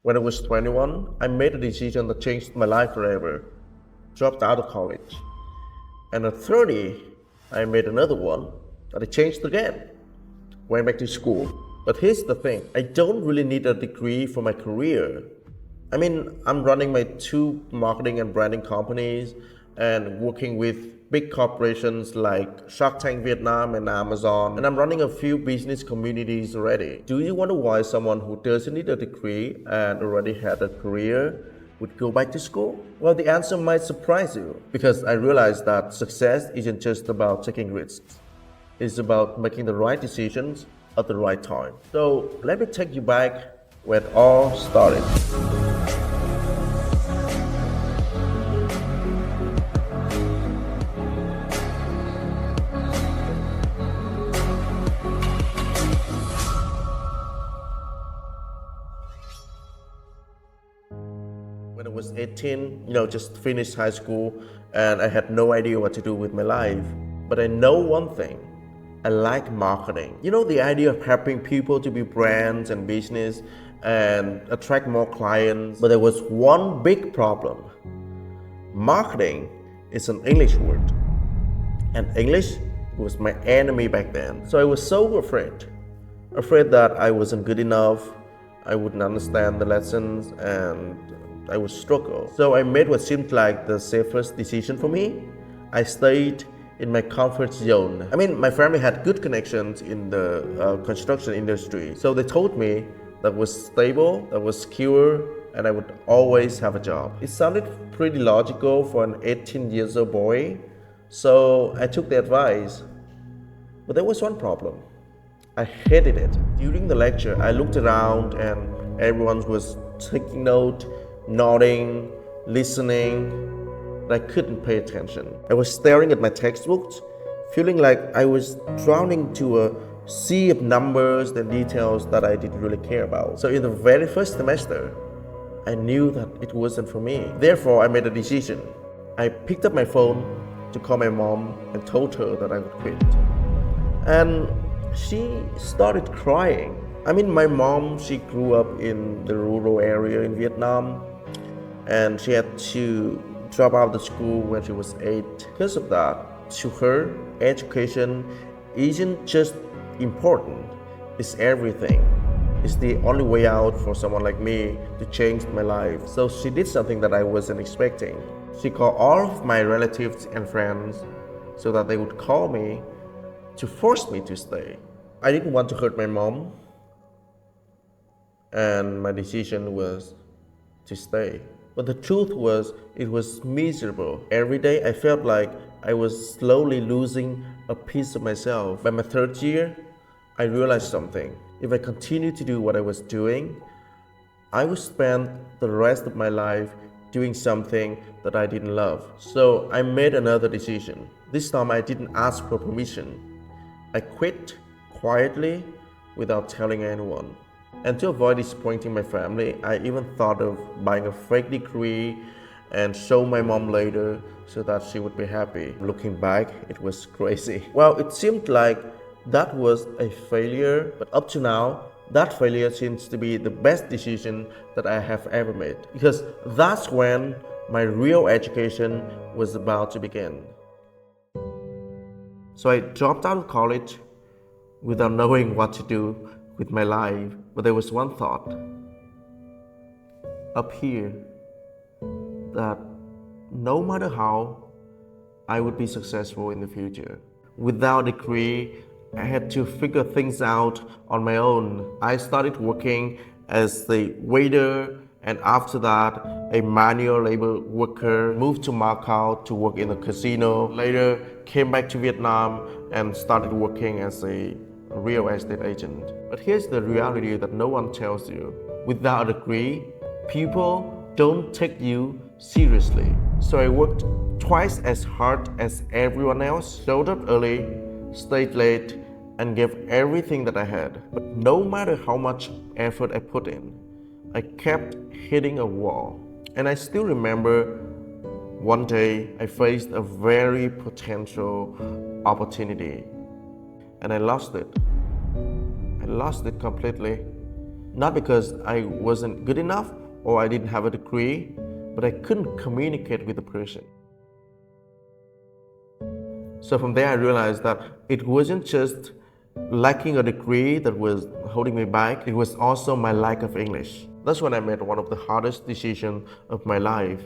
When I was 21, I made a decision that changed my life forever. Dropped out of college. And at 30, I made another one that I changed again. Went back to school. But here's the thing, I don't really need a degree for my career. I mean, I'm running my two marketing and branding companies and working with big corporations like Shark Tank Vietnam and Amazon. And I'm running a few business communities already. Do you wonder why someone who doesn't need a degree and already had a career would go back to school? Well, the answer might surprise you because I realized that success isn't just about taking risks. It's about making the right decisions at the right time. So let me take you back where it all started. When I was 18, just finished high school and I had no idea what to do with my life. But I know one thing, I like marketing. The idea of helping people to be brands and business and attract more clients. But there was one big problem. Marketing is an English word. And English was my enemy back then. So I was so afraid that I wasn't good enough, I wouldn't understand the lessons, and I would struggle. So I made what seemed like the safest decision for me. I stayed in my comfort zone. I mean, my family had good connections in the construction industry. So they told me that was stable, that was secure, and I would always have a job. It sounded pretty logical for an 18 years old boy. So I took the advice. But there was one problem. I hated it. During the lecture, I looked around and everyone was taking note, nodding, listening. I couldn't pay attention. I was staring at my textbooks, feeling like I was drowning to a sea of numbers and details that I didn't really care about. So in the very first semester, I knew that it wasn't for me. Therefore, I made a decision. I picked up my phone to call my mom and told her that I would quit. And she started crying. I mean, my mom, she grew up in the rural area in Vietnam, and she had to drop out of school when she was 8. Because of that, to her, education isn't just important, it's everything. It's the only way out for someone like me to change my life. So she did something that I wasn't expecting. She called all of my relatives and friends so that they would call me to force me to stay. I didn't want to hurt my mom, and my decision was to stay. But the truth was, it was miserable. Every day I felt like I was slowly losing a piece of myself. By my third year, I realized something. If I continued to do what I was doing, I would spend the rest of my life doing something that I didn't love. So I made another decision. This time I didn't ask for permission. I quit quietly without telling anyone. And to avoid disappointing my family, I even thought of buying a fake degree and show my mom later so that she would be happy. Looking back, it was crazy. Well, it seemed like that was a failure, but up to now, that failure seems to be the best decision that I have ever made. Because that's when my real education was about to begin. So I dropped out of college without knowing what to do with my life, but there was one thought up here that no matter how, I would be successful in the future. Without a degree, I had to figure things out on my own. I started working as a waiter, and after that, a manual labor worker, moved to Macau to work in a casino. Later, came back to Vietnam and started working as a real estate agent. But here's the reality that no one tells you. Without a degree, people don't take you seriously. So I worked twice as hard as everyone else, showed up early, stayed late, and gave everything that I had. But no matter how much effort I put in, I kept hitting a wall. And I still remember one day I faced a very potential opportunity and I lost it. I lost it completely. Not because I wasn't good enough or I didn't have a degree, but I couldn't communicate with the person. So from there, I realized that it wasn't just lacking a degree that was holding me back, it was also my lack of English. That's when I made one of the hardest decisions of my life.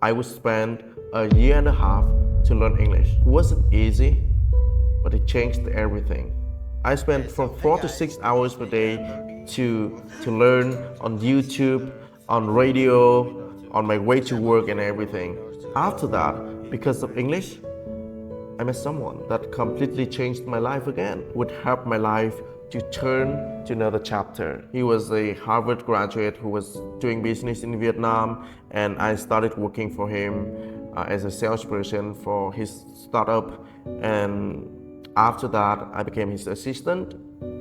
I would spend a year and a half to learn English. It wasn't easy, but it changed everything. I spent from 4 to 6 hours per day to learn on YouTube, on radio, on my way to work and everything. After that, because of English, I met someone that completely changed my life again, would help my life to turn to another chapter. He was a Harvard graduate who was doing business in Vietnam, and I started working for him as a salesperson for his startup. And after that, I became his assistant.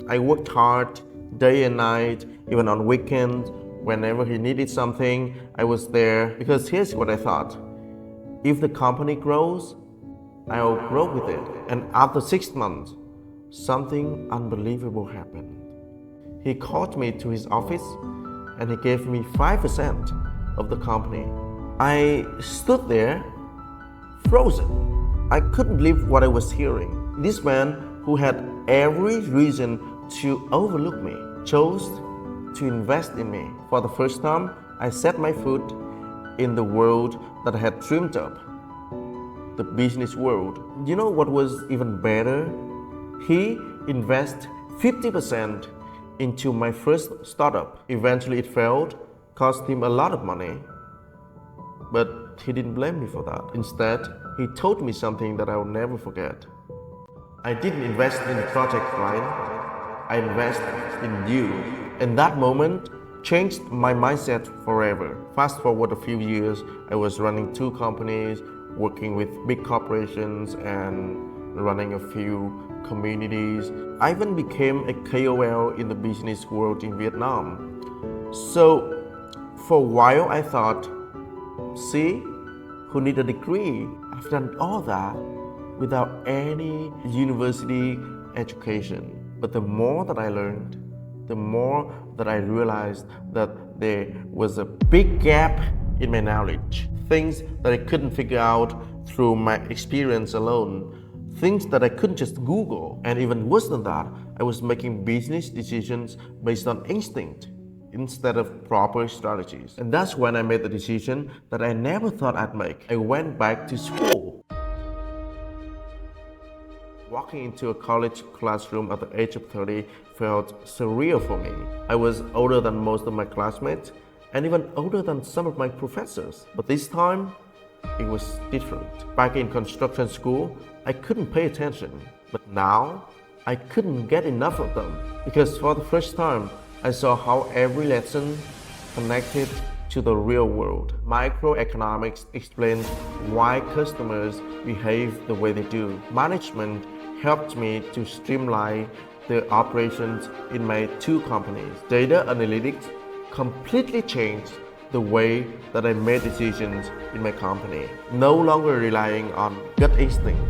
I worked hard day and night, even on weekends. Whenever he needed something, I was there. Because here's what I thought: if the company grows, I'll grow with it. And after 6 months, something unbelievable happened. He called me to his office and he gave me 5% of the company. I stood there, frozen. I couldn't believe what I was hearing. This man, who had every reason to overlook me, chose to invest in me. For the first time, I set my foot in the world that I had dreamed of, the business world. You know what was even better? He invested 50% into my first startup. Eventually it failed, cost him a lot of money, but he didn't blame me for that. Instead, he told me something that I will never forget. I didn't invest in the project, Ryan. I invested in you. And that moment changed my mindset forever. Fast forward a few years, I was running 2 companies, working with big corporations and running a few communities. I even became a KOL in the business world in Vietnam. So for a while I thought, see, who need a degree? I've done all that without any university education. But the more that I learned, the more that I realized that there was a big gap in my knowledge. Things that I couldn't figure out through my experience alone. Things that I couldn't just Google. And even worse than that, I was making business decisions based on instinct instead of proper strategies. And that's when I made the decision that I never thought I'd make. I went back to school. Walking into a college classroom at the age of 30 felt surreal for me. I was older than most of my classmates and even older than some of my professors. But this time, it was different. Back in construction school, I couldn't pay attention. But now, I couldn't get enough of them. Because for the first time, I saw how every lesson connected to the real world. Microeconomics explains why customers behave the way they do. Management helped me to streamline the operations in my 2 companies. Data analytics completely changed the way that I made decisions in my company. No longer relying on gut instinct,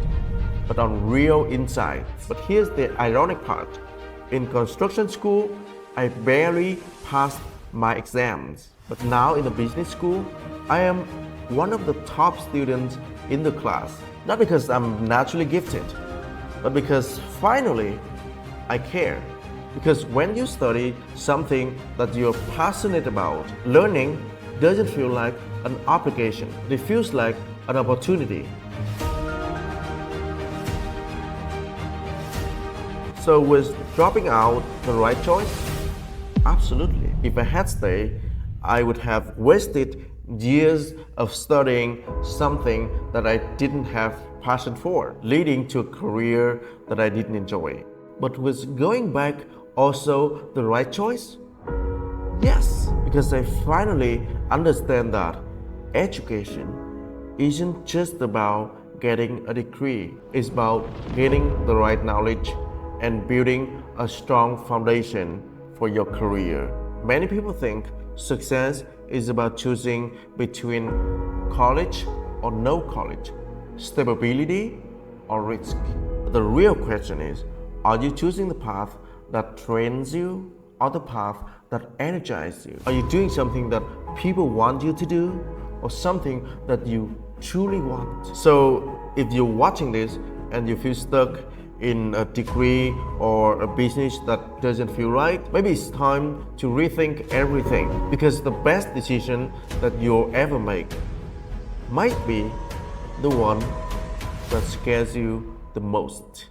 but on real insights. But here's the ironic part. In construction school, I barely passed my exams. But now in the business school, I am one of the top students in the class. Not because I'm naturally gifted, but because finally I care. Because when you study something that you're passionate about, learning doesn't feel like an obligation. It feels like an opportunity. So was dropping out the right choice? Absolutely. If I had stayed, I would have wasted years of studying something that I didn't have passion for, leading to a career that I didn't enjoy. But was going back also the right choice? Yes, because I finally understand that education isn't just about getting a degree. It's about getting the right knowledge and building a strong foundation for your career. Many people think success is about choosing between college or no college, stability or risk. The real question is, are you choosing the path that trains you other path that energize you? Are you doing something that people want you to do, or something that you truly want? So if you're watching this and you feel stuck in a degree or a business that doesn't feel right, maybe it's time to rethink everything, because the best decision that you'll ever make might be the one that scares you the most.